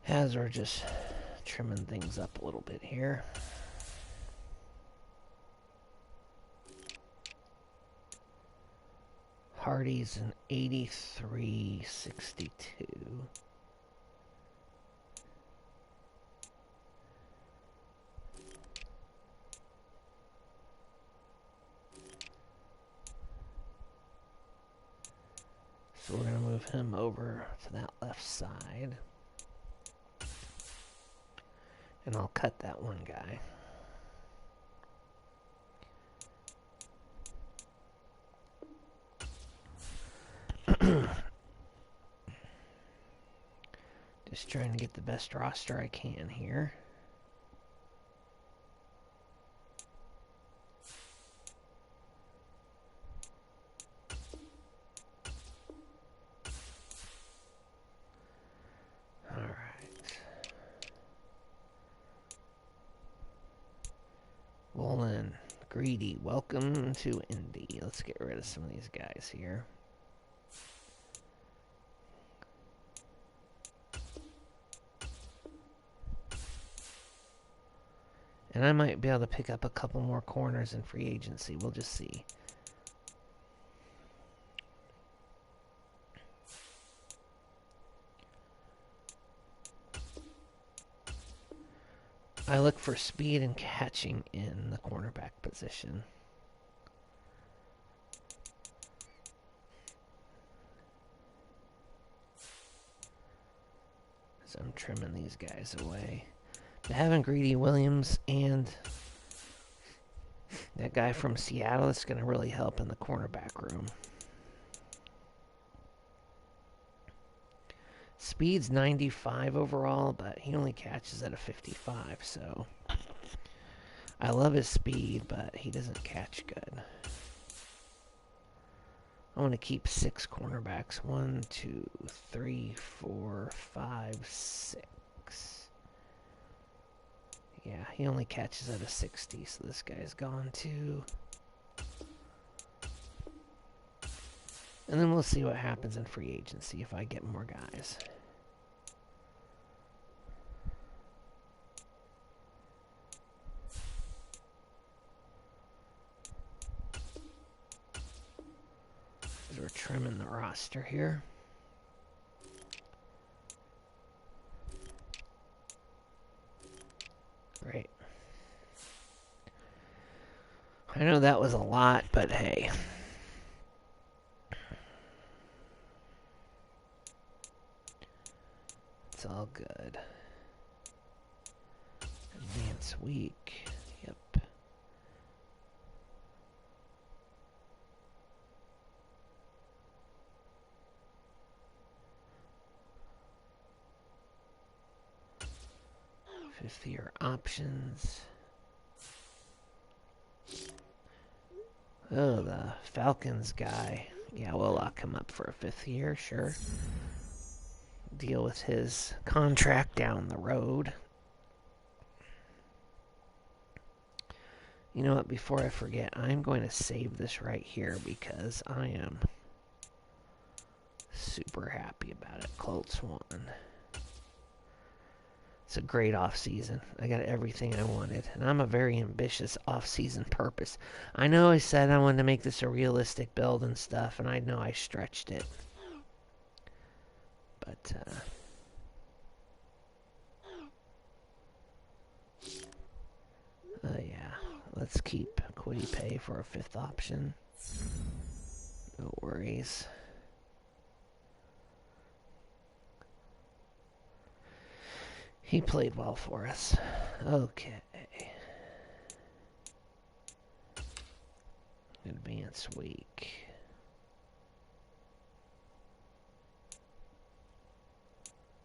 As we're just trimming things up a little bit here. Hardy's an 83-62. So we're going to move him over to that left side. And I'll cut that one guy. Just trying to get the best roster I can here. All right. Woolen, Greedy, welcome to Indy. Let's get rid of some of these guys here. And I might be able to pick up a couple more corners in free agency. We'll just see. I look for speed and catching in the cornerback position. So I'm trimming these guys away. Having Greedy, Williams, and that guy from Seattle is going to really help in the cornerback room. Speed's 95 overall, but he only catches at a 55, so I love his speed, but he doesn't catch good. I want to keep 6 cornerbacks. 1, 2, 3, 4, 5, 6. Yeah, he only catches at a 60, so this guy's gone too. And then we'll see what happens in free agency if I get more guys. As we're trimming the roster here. Great. I know that was a lot, but hey. It's all good. Advance week. Yep. Fifth-year options. Oh, the Falcons guy. Yeah, we'll lock him up for a 5th year, sure. Deal with his contract down the road. You know what, before I forget, I'm going to save this right here because I am super happy about it. Colts won. It's a great off-season. I got everything I wanted. And I'm a very ambitious off-season purpose. I know I said I wanted to make this a realistic build and stuff, and I know I stretched it. But, yeah. Let's keep Quiddy Pay for a 5th option. No worries. He played well for us. Okay. Advance week.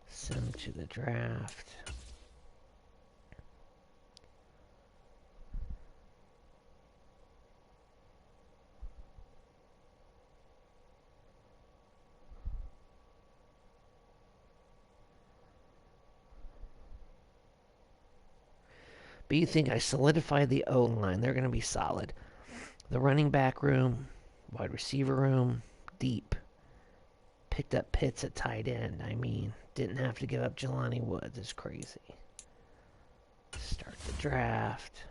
Send to the draft. But you think I solidified the O-line. They're going to be solid. The running back room, wide receiver room, deep. Picked up Pitts at tight end. I mean, didn't have to give up Jelani Woods. It's crazy. Start the draft.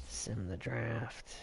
Sim the draft.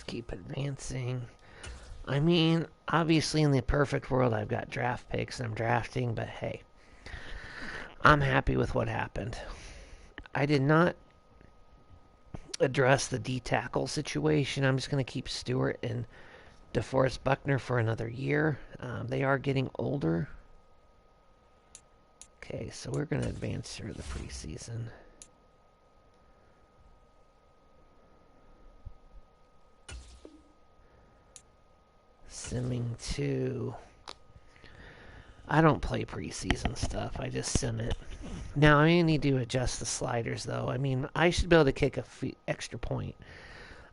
Keep advancing. I mean, obviously in the perfect world I've got draft picks and I'm drafting, but hey, I'm happy with what happened. I did not address the D-tackle situation. I'm just going to keep Stewart and DeForest Buckner for another year. They are getting older. Okay, so we're going to advance through the preseason. Simming 2. I don't play preseason stuff. I just sim it. Now, I need to adjust the sliders, though. I mean, I should be able to kick a extra point.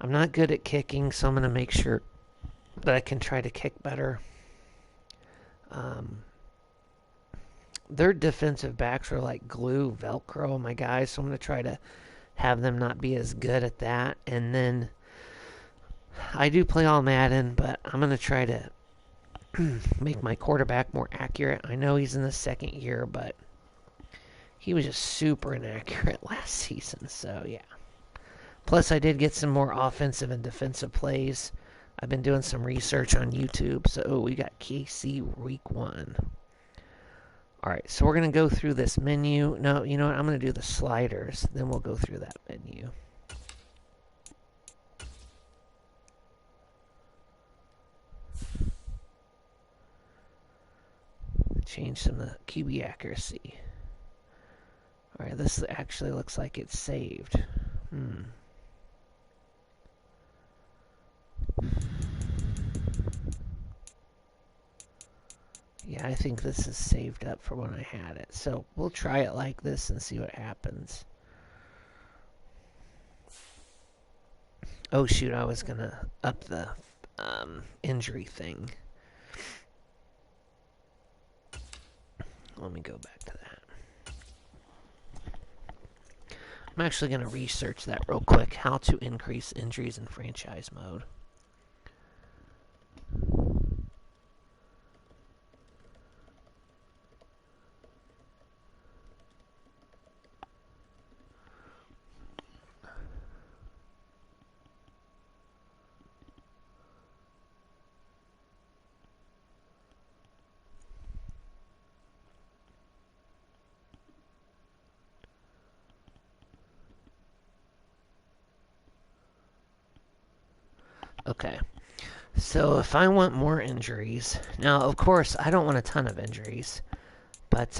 I'm not good at kicking, so I'm going to make sure that I can try to kick better. Their defensive backs are like glue, Velcro, my guys, so I'm going to try to have them not be as good at that. And then I do play all Madden, but I'm going to try to make my quarterback more accurate. I know he's in the 2nd year, but he was just super inaccurate last season, so yeah. Plus, I did get some more offensive and defensive plays. I've been doing some research on YouTube, so we got KC week 1. Alright, so we're going to go through this menu. No, you know what? I'm going to do the sliders, then we'll go through that menu. Change some of the QB accuracy. Alright, this actually looks like it's saved. Yeah, I think this is saved up for when I had it. So we'll try it like this and see what happens. Oh shoot, I was going to up the injury thing. Let me go back to that. I'm actually going to research that real quick. How to increase injuries in franchise mode. Okay, so if I want more injuries, now of course I don't want a ton of injuries, but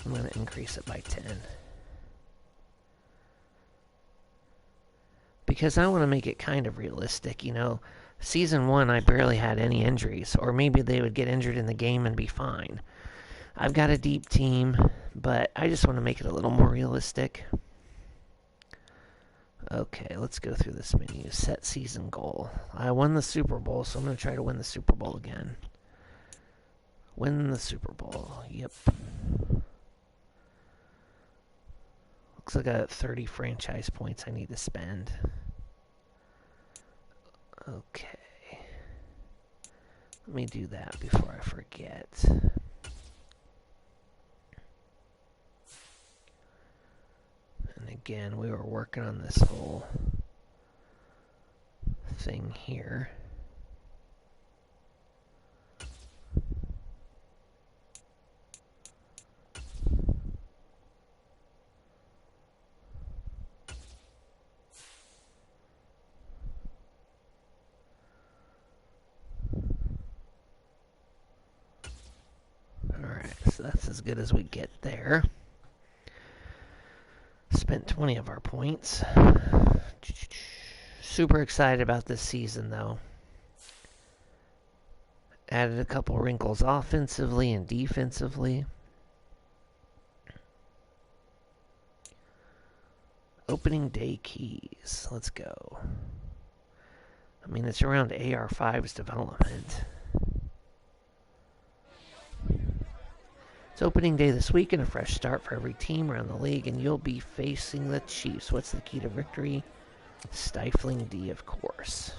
I'm going to increase it by 10. Because I want to make it kind of realistic, you know. Season 1, I barely had any injuries. Or maybe they would get injured in the game and be fine. I've got a deep team, but I just want to make it a little more realistic. Okay, let's go through this menu. Set season goal. I won the Super Bowl, so I'm going to try to win the Super Bowl again. Win the Super Bowl. Yep. Looks like I got 30 franchise points I need to spend. Okay. Let me do that before I forget. And again, we were working on this whole thing here. Alright, so that's as good as we get there. Spent 20 of our points. Super excited about this season, though. Added a couple wrinkles offensively and defensively. Opening day keys. Let's go. I mean, it's around AR5's development. It's opening day this week and a fresh start for every team around the league, and you'll be facing the Chiefs. What's the key to victory? Stifling D, of course.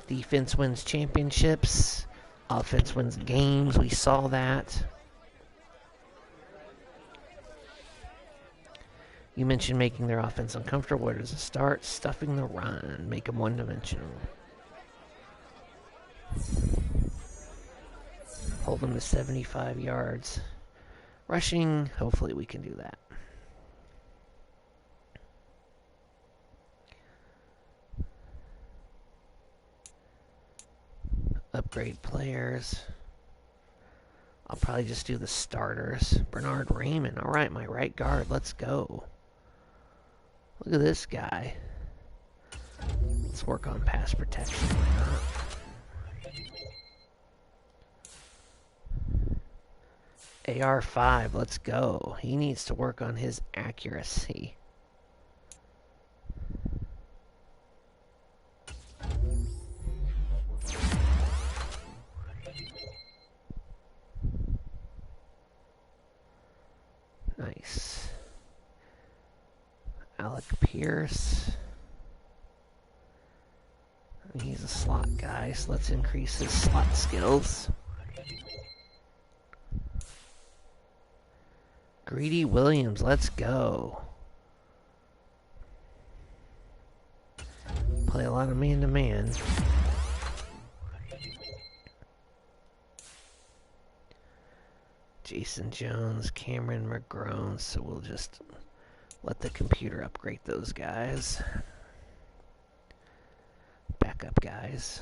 Defense wins championships. Offense wins games. We saw that. You mentioned making their offense uncomfortable. Where does it start? Stuffing the run. Make them one-dimensional. Hold them to 75 yards. Rushing, hopefully we can do that. Upgrade players. I'll probably just do the starters. Bernard Raymond. All right, my right guard. Let's go. Look at this guy. Let's work on pass protection. Why not? AR5, let's go. He needs to work on his accuracy. Nice. Alec Pierce. He's a slot guy, so let's increase his slot skills. Greedy Williams, let's go. Play a lot of man-to-man. Jason Jones, Cameron McGrone, so we'll just let the computer upgrade those guys. Backup guys.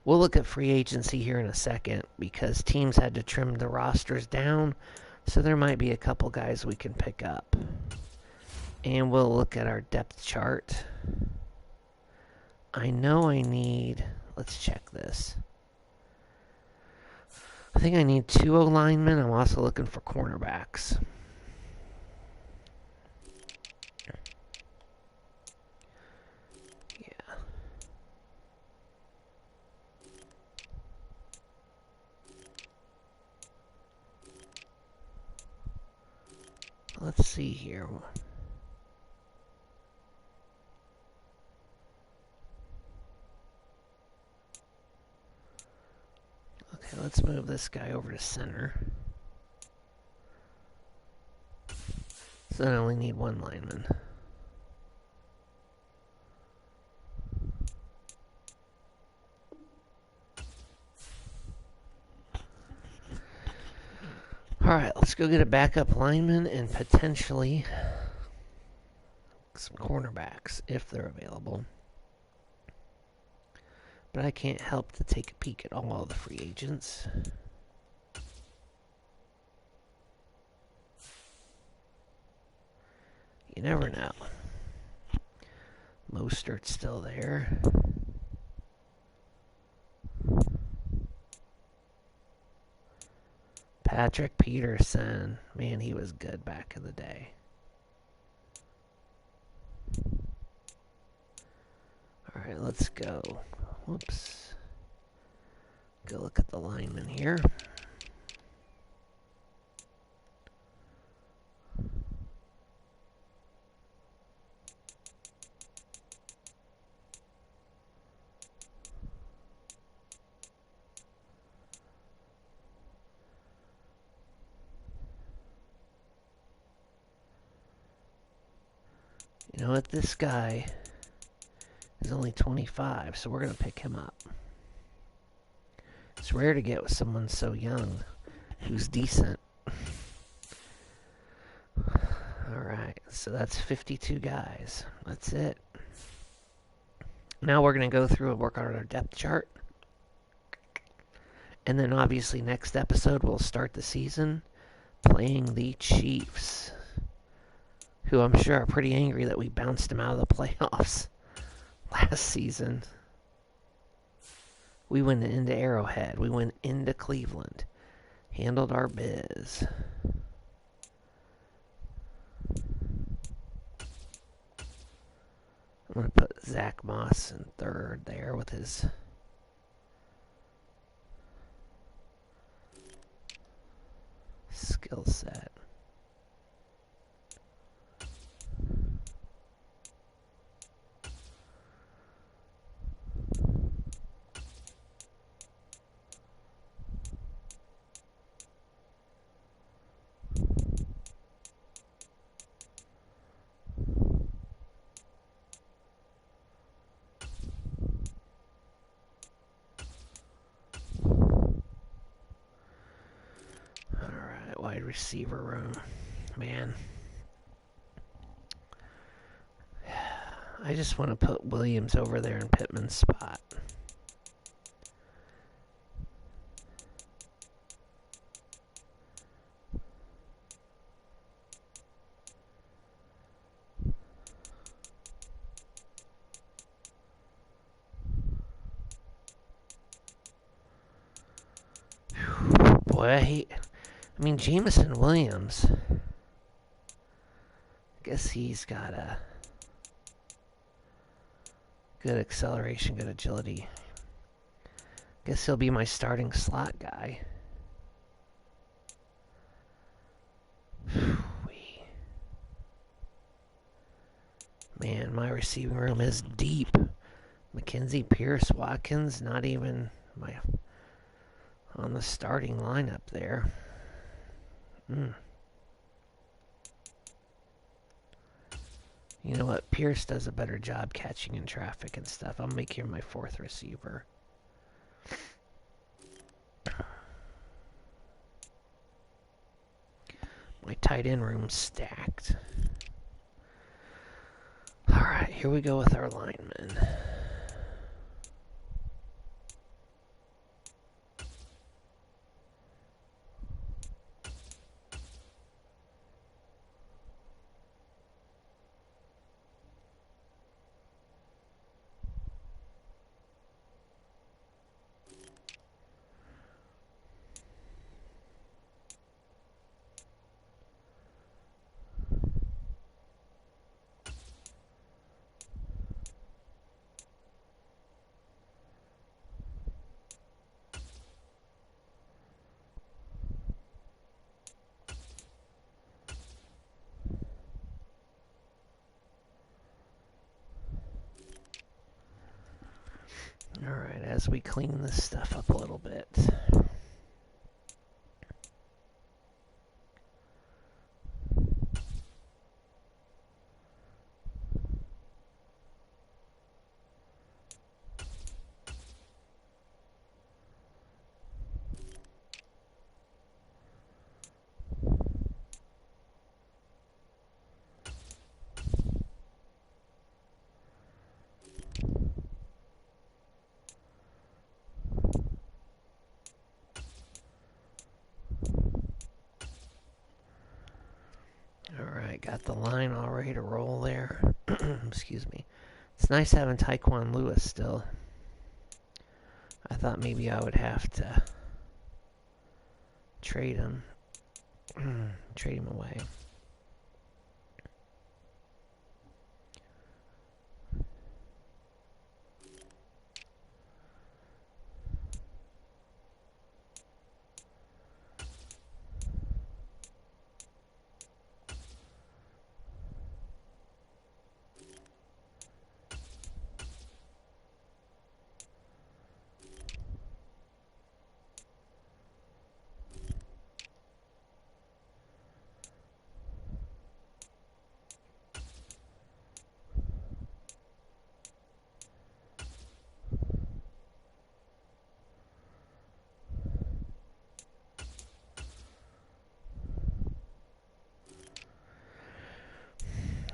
We'll look at free agency here in a second because teams had to trim the rosters down. So there might be a couple guys we can pick up. And we'll look at our depth chart. I know I need... Let's check this. I think I need 2 O-linemen. I'm also looking for cornerbacks. Yeah. Let's see here. Okay, let's move this guy over to center. So I only need 1 lineman. Alright, let's go get a backup lineman and potentially some cornerbacks if they're available. But I can't help to take a peek at all the free agents. never know. Mostert's still there. Patrick Peterson. Man, he was good back in the day. Alright, let's go. Whoops. Go look at the linemen here. You know what? This guy is only 25, so we're going to pick him up. It's rare to get with someone so young who's decent. Alright, so that's 52 guys. That's it. Now we're going to go through and work on our depth chart. And then obviously next episode we'll start the season playing the Chiefs, who I'm sure are pretty angry that we bounced them out of the playoffs last season. We went into Arrowhead. We went into Cleveland. Handled our biz. I'm going to put Zach Moss in third there with his skill set. Wide receiver room. Man. I just want to put Williams over there in Pittman's spot. Boy, I mean, Jameson Williams, I guess he's got a good acceleration, good agility. Guess he'll be my starting slot guy. Man, my receiving room is deep. McKenzie, Pierce, Watkins, not even on the starting lineup there. You know what? Pierce does a better job catching in traffic and stuff. I'll make him my fourth receiver. My tight end room's stacked. Alright, here we go with our linemen. Alright, as we clean this stuff up a little bit. Got the line all ready to roll there. Excuse me. It's nice having Tyquan Lewis still. I thought maybe I would have to trade him. Trade him away.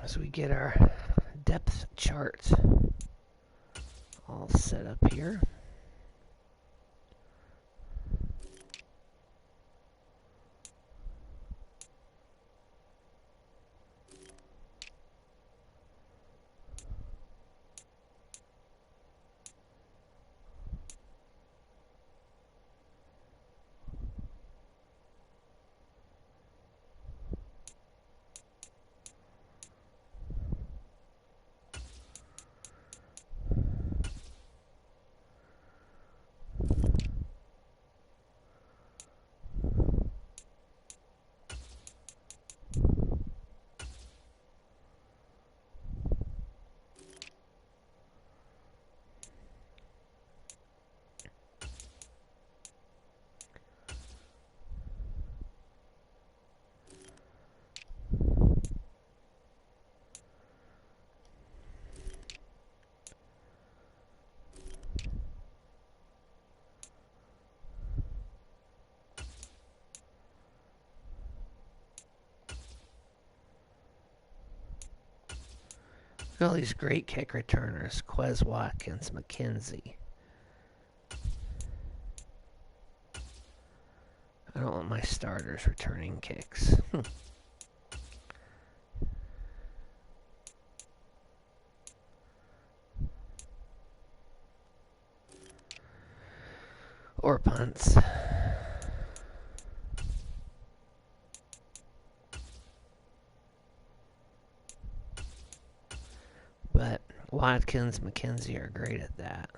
So we get our depth chart all set up here. Look at all these great kick returners. Quez Watkins, McKenzie. I don't want my starters returning kicks. Or punts. But Watkins, McKenzie are great at that.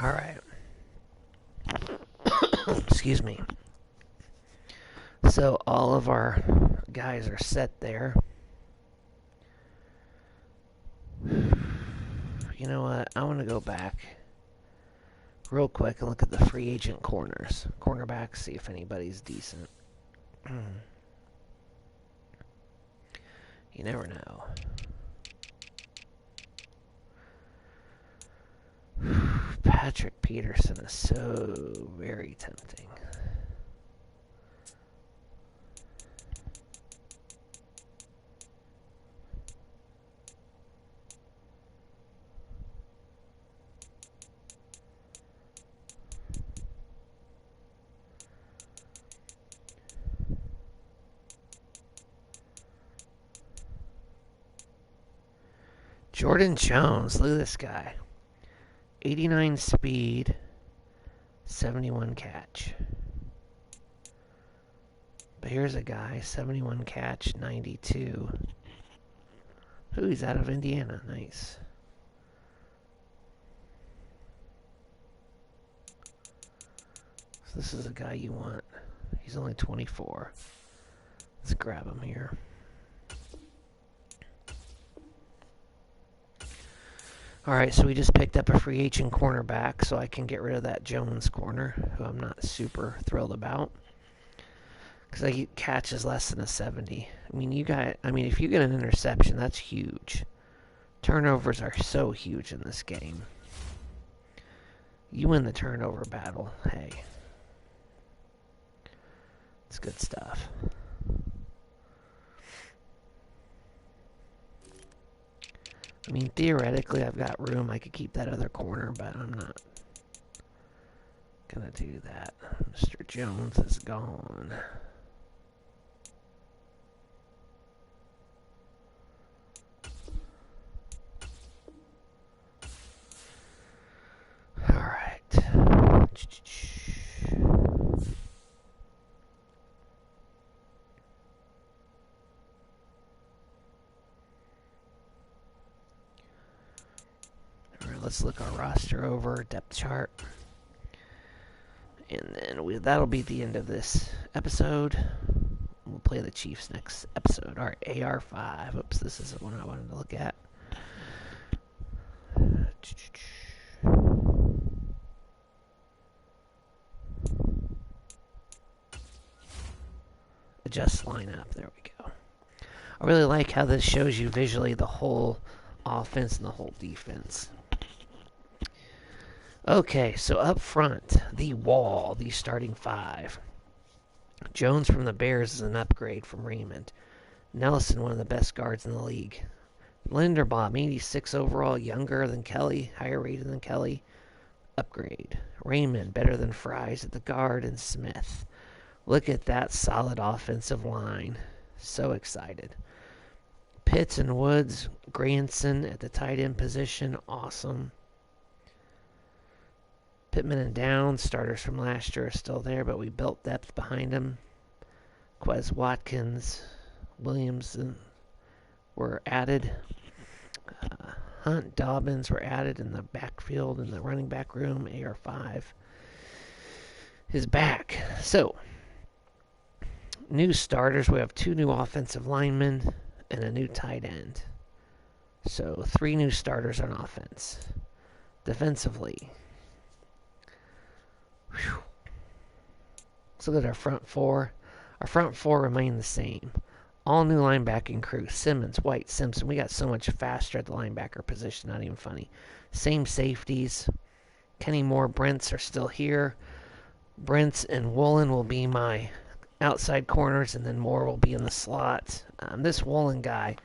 All right. Excuse me. So all of our guys are set there. You know what? I want to go back real quick and look at the free agent cornerbacks, see if anybody's decent. You never know. Patrick Peterson is so very tempting. Jordan Jones, look at this guy. 89 speed, 71 catch. But here's a guy, 71 catch, 92. Ooh, he's out of Indiana. Nice. So this is a guy you want. He's only 24. Let's grab him here. Alright, so we just picked up a free agent cornerback, so I can get rid of that Jones corner, who I'm not super thrilled about. Because I get catches less than a 70. If you get an interception, that's huge. Turnovers are so huge in this game. You win the turnover battle, hey. It's good stuff. Theoretically, I've got room. I could keep that other corner, but I'm not gonna do that. Mr. Jones is gone. All right. Let's look our roster over, depth chart. And then that'll be the end of this episode. We'll play the Chiefs next episode. Alright, AR5. Oops, this isn't one I wanted to look at. Adjust lineup. There we go. I really like how this shows you visually the whole offense and the whole defense. Okay, so up front, the starting five. Jones from the Bears is an upgrade from Raymond. Nelson, one of the best guards in the league. Linderbaum, 86 overall, younger than Kelly, higher rated than Kelly. Upgrade. Raymond, better than Fries at the guard, and Smith. Look at that solid offensive line. So excited. Pitts and Woods, Granson at the tight end position, awesome. Pittman and Downs, starters from last year, are still there, but we built depth behind them. Quez Watkins, Williamson were added. Hunt, Dobbins were added in the backfield, in the running back room. AR5 is back. So, new starters. We have 2 new offensive linemen and a new tight end. So, 3 new starters on offense. Defensively, whew. Let's look at our front four. Our front four remain the same. All new linebacking crew. Simmons, White, Simpson. We got so much faster at the linebacker position. Not even funny. Same safeties. Kenny Moore, Brents are still here. Brents and Woolen will be my outside corners, and then Moore will be in the slot. This Woolen guy,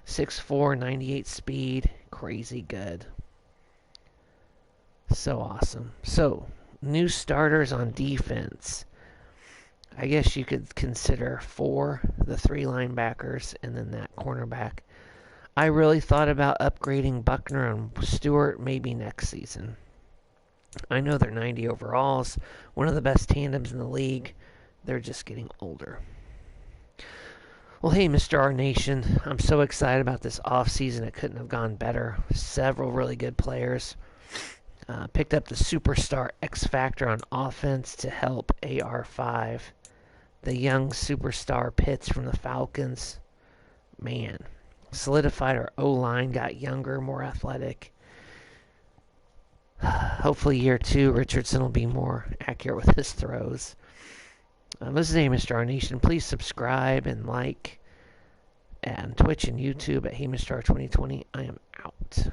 6'4", 98 speed. Crazy good. So awesome. So, new starters on defense. I guess you could consider 4, the 3 linebackers, and then that cornerback. I really thought about upgrading Buckner and Stewart maybe next season. I know they're 90 overalls, one of the best tandems in the league. They're just getting older. Well, hey, Mr. R Nation, I'm so excited about this offseason. It couldn't have gone better. Several really good players. Picked up the superstar X Factor on offense to help AR5. The young superstar Pitts from the Falcons. Man, solidified our O-line, got younger, more athletic. Hopefully, year 2, Richardson will be more accurate with his throws. This is Amistar Nation. Please subscribe and like. And Twitch and YouTube at HeyMistar2020. I am out.